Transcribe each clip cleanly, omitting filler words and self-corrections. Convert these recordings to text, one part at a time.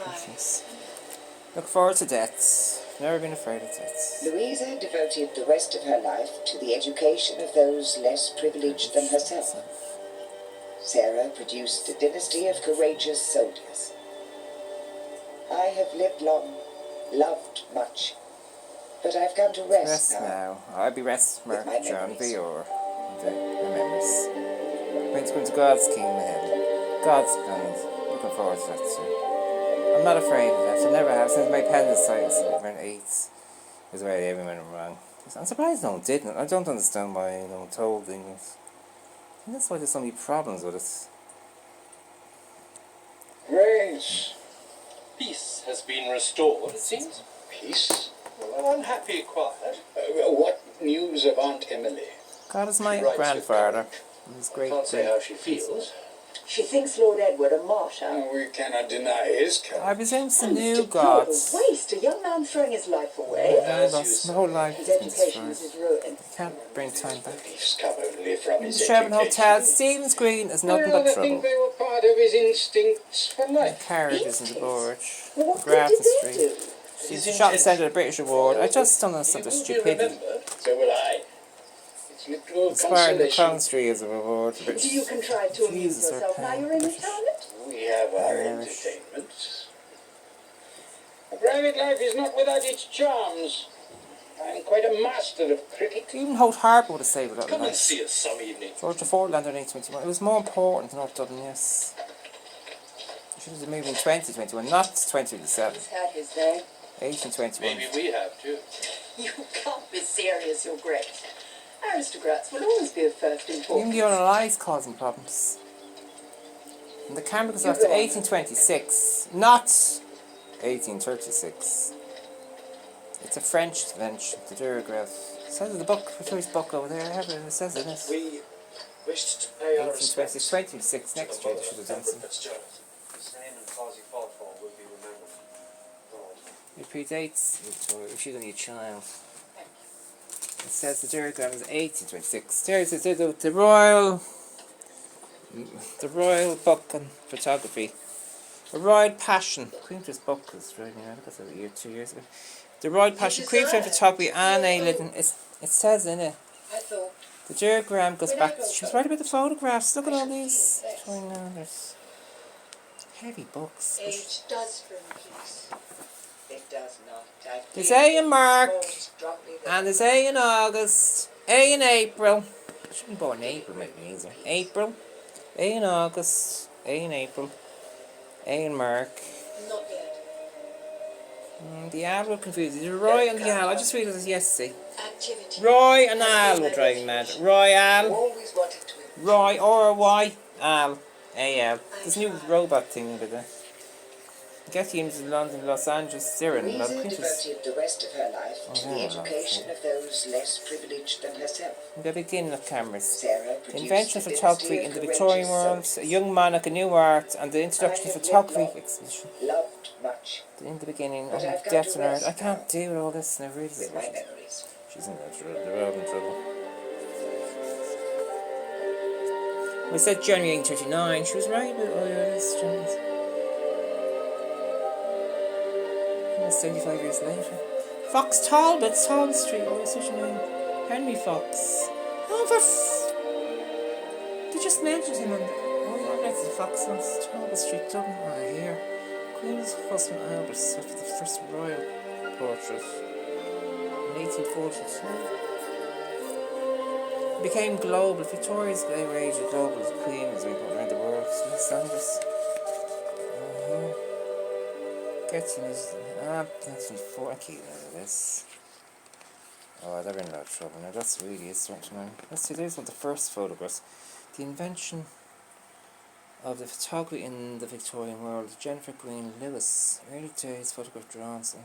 Christmas. Look forward to death. Never been afraid of death. Louisa devoted the rest of her life to the education of those less privileged than herself. Sarah produced a dynasty of courageous soldiers. I have lived long, loved much, but I've come to rest now. I'll be rest, Mark John Vior. My memories. Prince going to God's kingdom of heaven. God's plans. Looking forward to that too. I'm not afraid of that. I never have since my appendicitis around 8. Was where everyone went wrong. I'm surprised no one didn't. I don't understand why no one told things. I think that's why there's so many problems with it. Grace. Peace has been restored, it seems. Peace? Well, unhappy quiet. What news of Aunt Emily? God is my grandfather. He's great. Can't say how she feels. She thinks Lord Edward a martyr. We cannot deny his character. I presume it's the new gods. Waste, a young man throwing his life away. My whole life His has been education destroyed. is his ruin. Can't bring time back. Beliefs come only from his Sheraton education. Hotel, Stephen's Green is nothing Well, but I think trouble. they were part of his instincts for The life. carriages in the gorge. Well, what Grafton did they Street. do? She's the shopping centre of the British Award. I just don't understand the stupidity. So will I. It's little Inspiring the consolation. Crown Street as a reward. Do you contrive to amuse Jesus, yourself our now you're in retirement? We have our Irish. entertainments. A private life is not without its charms. I'm quite a master of cricket. Even Holt Harbour would have saved it. Come and see us some evening. Georgia Fortlander in 1821. It was more important than North Dublin, yes. It should have moved in 2021, not 2027. He's had his day. 1821. Maybe we have too. You can't be serious, you're great. Aristocrats will always be of first Even importance. the other lies causing problems. And the camera goes off to 1826, not 1836. It's a French invention, the Durograph. It says in the book, Victoria's book over there, I have it, and it says in it. We wished to pay our 1826, respects 26 to next the year, mother they should have of done some. Fitzgerald. His name and cause he fought for will be remembered. It predates Victoria, she's only a child. It says the Durograph is 1826. There's the Royal Book on Photography. The Royal Passion. Queen's book is right now. That's a year, 2 years ago. The Royal Passion, Queen's Photography, Anne A. Liddon. It says in it. I thought. The Durograph goes back. She was right about the photographs. Look at all these. There's heavy books. Age does bring peace. It does not. There's A in Mark, and there's A in August, A in April. I should be born in April, might be easier. April, A in August, A in April, A in Mark. Not yet. The Al were confused. There's Roy and the Al. I just realised this yesterday. Activity. Roy and Al were driving mad. Roy Al, Always wanted to. Roy R-Y, Al, A-L. This new robot thing with the Getty Images in London, Los Angeles, Syrian. Louisa devoted the rest of her life to the education of those less privileged than herself. The beginning of cameras. Sarah The produced invention of a photography dynasty in of the Victorian courageous world, soldiers. a young monarch, a new art, and the introduction of photography exhibition. Loved much In the beginning, But I've got death to and art. rest I can't do all this, and I really with my memories. She's in trouble. They're all in trouble. We said January 1839. She was right about all this. 75 years later. Fox Talbot, Talbot Street. Oh, such a name. Henry Fox. Oh, they just mentioned him on the. Oh, yeah, that's the Fox on Talbot Street, Dublin. Oh, here. Queen's husband Albert suffered the first royal portrait in 1842. It became global. Victoria's age of global as queen as we go around the world. Los Angeles. Getting is that's before I keep of this. Oh, they're in a lot of trouble now. That's really is starting to know. Let's see, there's one of the first photographs. The invention of the photography in the Victorian world. Jennifer Green Lewis. Early days photograph drawings.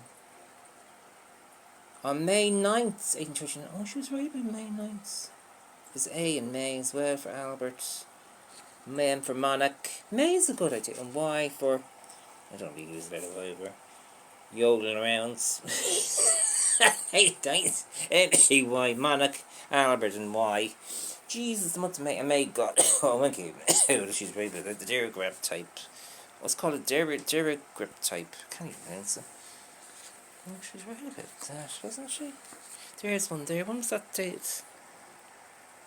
On May 9th, 1839. Oh, she was right about May 9th. There's A in May as well for Albert. M for Monarch. May is a good idea. And Y for... I don't really use that over. Yodeling around. Hey, thanks. M-A-Y, Monarch, Albert, and Y. Jesus, the month of May. And May got... Oh, I'm kidding. She's very good. The Durograph type. what's called a Derigrip type. Can't even pronounce it. Oh, she's right about that, wasn't she? There's one there. When was that date?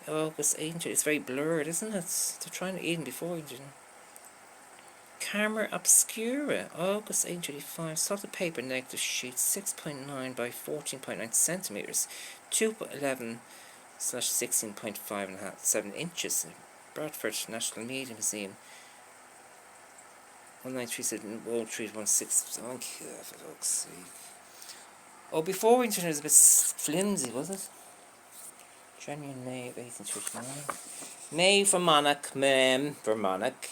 August 8th. It's very blurred, isn't it? They're trying to even before, you know. Camera Obscura, August 1835. Solid paper negative sheet, 6.9 by 14.9 centimeters, 2.11/16.5.7 inches. Bradford National Media Museum. 1937 Thank you, for fuck's sake. Oh, before internet was a bit flimsy, was it? January and May of 1839. May for Monarch, Mem for Monarch,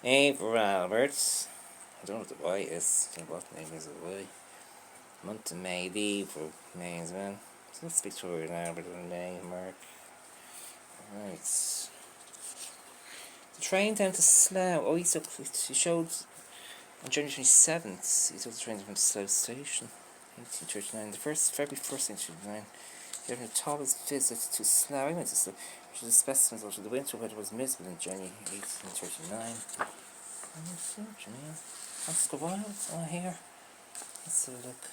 A for Alberts. I don't know what the Y is. I don't know what name is the Y. Month of May, D for May as well. So let's Victoria and Albert and May, Mark. Right. The train down to Slough. Oh, he showed on January 27th. He took the train from Slough Station. 1839. The first February 1st, 1839. During Thomas' visit to Slough, I went to Slough, which is a specimen of the winter weather was miserable in January 1839. Let's see what you mean. Oscar Wilde on here. Let's have a look.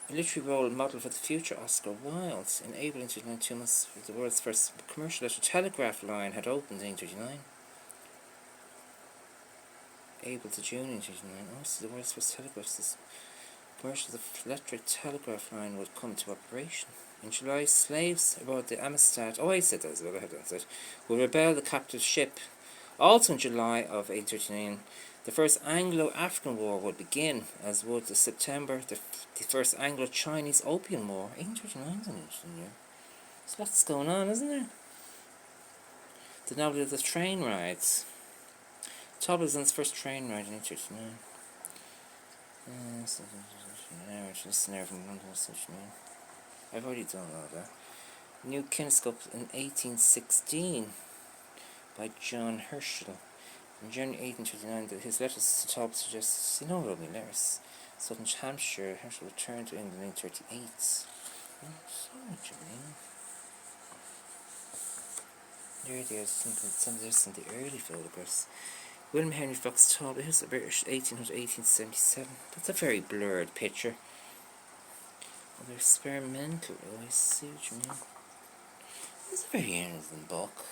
A literary role model for the future Oscar Wilde. In April 1839, 2 months, the world's first commercial letter telegraph line had opened in 1839. April to June 1839. Also, the world's first telegraph commercial electric telegraph line would come into operation. In July, slaves aboard the Amistad, I said that as well, I had that said, would rebel the captive ship. Also in July of 1839, the first Anglo-African War would begin, as would the September, the first Anglo-Chinese Opium War. 1839 is an interesting year. There's lots going on, isn't there? The novel of the train rides. Todd was on his first train ride in 1839. I've already done all that. New Kinescope in 1816 by John Herschel. In January 1839, his letters to Todd suggests, you know what I mean, letters. Southern Hampshire, Herschel returned to England in 1838. So much of it. There's some of this in the early photographs. William Henry Fox Talbot, here's the British 1800-1877. That's a very blurred picture. Well, they're experimental, I see what you mean. It's a very interesting book.